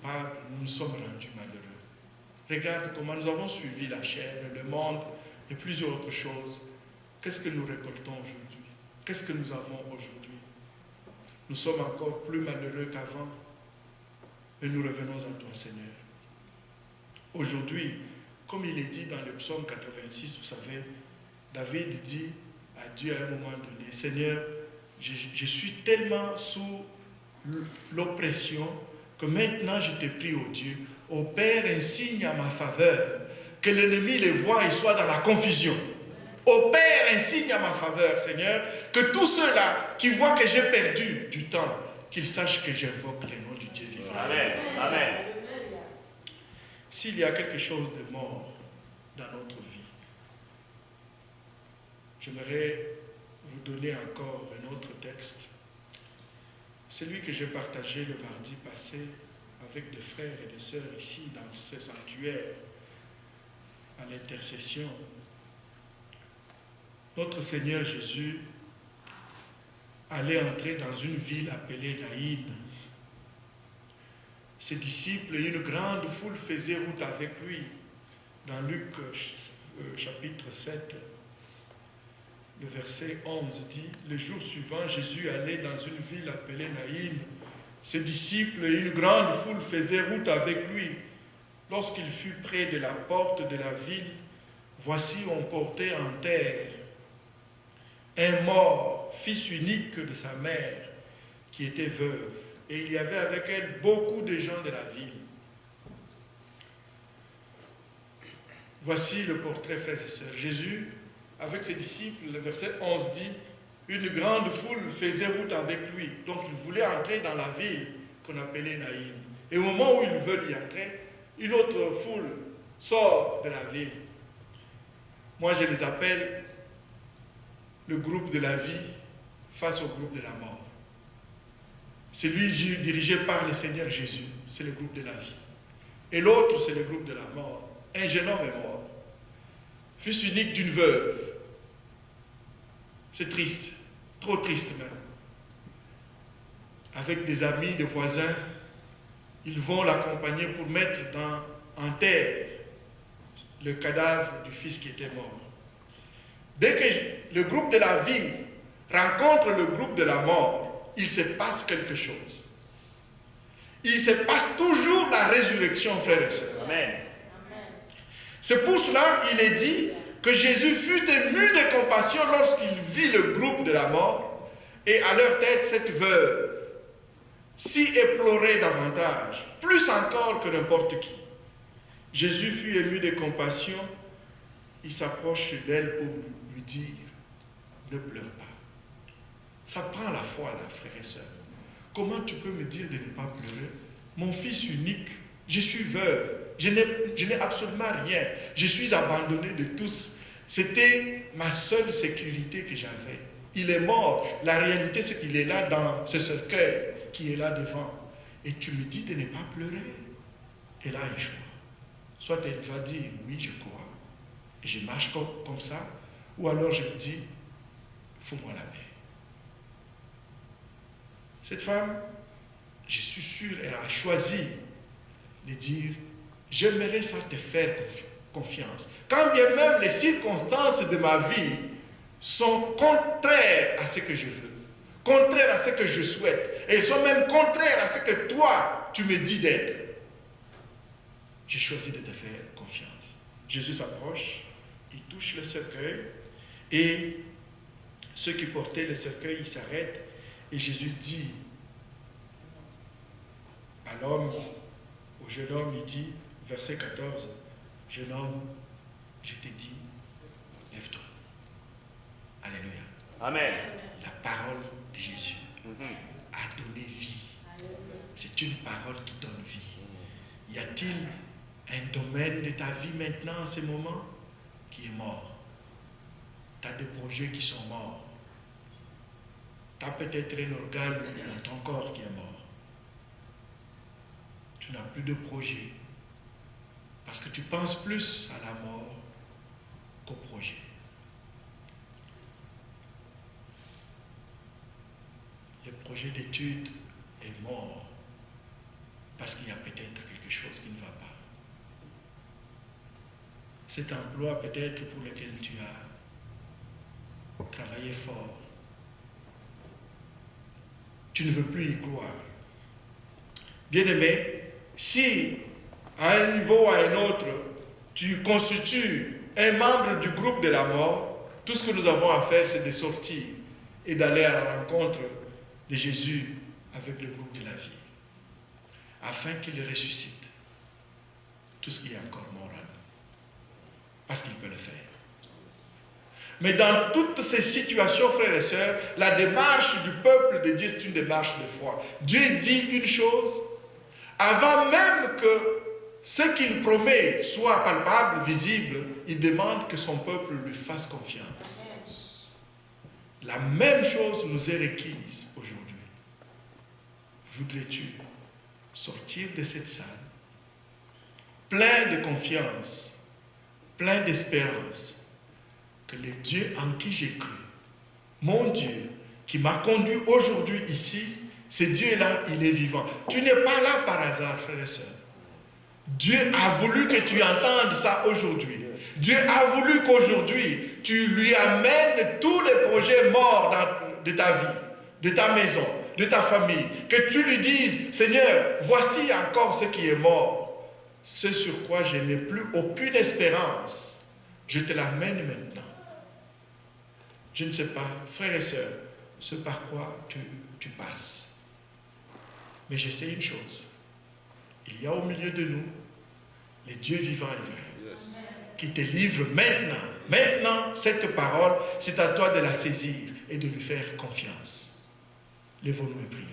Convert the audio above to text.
coupables, nous nous sommes rendus malheureux. Regarde comment nous avons suivi la chair, le monde et plusieurs autres choses. Qu'est-ce que nous récoltons aujourd'hui? Qu'est-ce que nous avons aujourd'hui? Nous sommes encore plus malheureux qu'avant. Et nous revenons à toi, Seigneur. Aujourd'hui, comme il est dit dans le psaume 86, vous savez, David dit à Dieu à un moment donné, Seigneur, je suis tellement sous l'oppression que maintenant je te prie, ô Dieu, ô Père, un signe à ma faveur, que l'ennemi les voie et soit dans la confusion. Ô Père, un signe à ma faveur, Seigneur, que tous ceux-là qui voient que j'ai perdu du temps, qu'ils sachent que j'invoque le nom du Dieu vivant. Amen. Amen. S'il y a quelque chose de mort dans notre vie, j'aimerais vous donner encore un autre texte, celui que j'ai partagé le mardi passé avec des frères et des sœurs ici dans ce sanctuaire, à l'intercession. Notre Seigneur Jésus allait entrer dans une ville appelée Naïn. Ses disciples et une grande foule faisaient route avec lui. Dans Luc chapitre 7, le verset 11 dit, le jour suivant, Jésus allait dans une ville appelée Naïn. Ses disciples et une grande foule faisaient route avec lui. Lorsqu'il fut près de la porte de la ville, voici on portait en terre un mort, fils unique de sa mère, qui était veuve. Et il y avait avec elle beaucoup de gens de la ville. Voici le portrait, frères et sœurs. Jésus, avec ses disciples, le verset 11 dit, une grande foule faisait route avec lui. Donc il voulait entrer dans la ville qu'on appelait Naïn. Et au moment où ils veulent y entrer, une autre foule sort de la ville. Moi, je les appelle le groupe de la vie face au groupe de la mort. Celui dirigé par le Seigneur Jésus, c'est le groupe de la vie. Et l'autre, c'est le groupe de la mort. Un jeune homme est mort. Fils unique d'une veuve. C'est triste, trop triste même. Avec des amis, des voisins, ils vont l'accompagner pour mettre en terre le cadavre du fils qui était mort. Dès que le groupe de la vie rencontre le groupe de la mort, il se passe quelque chose. Il se passe toujours la résurrection, frères et sœurs. Amen. C'est pour cela qu'il est dit que Jésus fut ému de compassion lorsqu'il vit le groupe de la mort et à leur tête cette veuve, si éplorée davantage, plus encore que n'importe qui. Jésus fut ému de compassion, il s'approche d'elle pour lui dire, ne pleure pas. Ça prend la foi là, frères et sœurs. Comment tu peux me dire de ne pas pleurer? Mon fils unique, je suis veuve, je n'ai absolument rien, je suis abandonné de tous. C'était ma seule sécurité que j'avais. Il est mort. La réalité, c'est qu'il est là dans ce cercueil qui est là devant. Et tu me dis de ne pas pleurer. Elle a un choix. Soit elle va dire, oui, je crois, et je marche comme ça, ou alors je me dis, fous-moi la paix. Cette femme, je suis sûr, elle a choisi de dire, j'aimerais ça te faire confiance. Quand bien même les circonstances de ma vie sont contraires à ce que je veux, contraires à ce que je souhaite, et elles sont même contraires à ce que toi, tu me dis d'être. J'ai choisi de te faire confiance. Jésus s'approche, il touche le cercueil, et ceux qui portaient le cercueil, ils s'arrêtent, et Jésus dit à l'homme, au jeune homme, il dit, verset 14, jeune homme, je te dis, lève-toi. Alléluia. Amen. La parole de Jésus a donné vie. C'est une parole qui donne vie. Y a-t-il un domaine de ta vie maintenant, en ce moment, qui est mort? Tu as des projets qui sont morts. Tu as peut-être un organe dans ton corps qui est mort. Tu n'as plus de projet. Parce que tu penses plus à la mort qu'au projet. Le projet d'étude est mort. Parce qu'il y a peut-être quelque chose qui ne va pas. Cet emploi peut-être pour lequel tu as travaillé fort, tu ne veux plus y croire. Bien-aimé, si à un niveau ou à un autre, tu constitues un membre du groupe de la mort, tout ce que nous avons à faire, c'est de sortir et d'aller à la rencontre de Jésus avec le groupe de la vie, afin qu'il ressuscite tout ce qui est encore mort à nous, parce qu'il peut le faire. Mais dans toutes ces situations, frères et sœurs, la démarche du peuple de Dieu, c'est une démarche de foi. Dieu dit une chose, avant même que ce qu'il promet soit palpable, visible, il demande que son peuple lui fasse confiance. La même chose nous est requise aujourd'hui. Voudrais-tu sortir de cette salle plein de confiance, plein d'espérance, que le Dieu en qui j'ai cru, mon Dieu, qui m'a conduit aujourd'hui ici, ce Dieu-là, il est vivant. Tu n'es pas là par hasard, frères et sœurs. Dieu a voulu que tu entendes ça aujourd'hui. Dieu a voulu qu'aujourd'hui, tu lui amènes tous les projets morts de ta vie, de ta maison, de ta famille. Que tu lui dises, Seigneur, voici encore ce qui est mort. Ce sur quoi je n'ai plus aucune espérance. Je te l'amène maintenant. Je ne sais pas, frères et sœurs, ce par quoi tu passes. Mais je sais une chose. Il y a au milieu de nous les dieux vivants et vrais qui te livrent maintenant. Maintenant, cette parole, c'est à toi de la saisir et de lui faire confiance. Lèvons-nous et prions.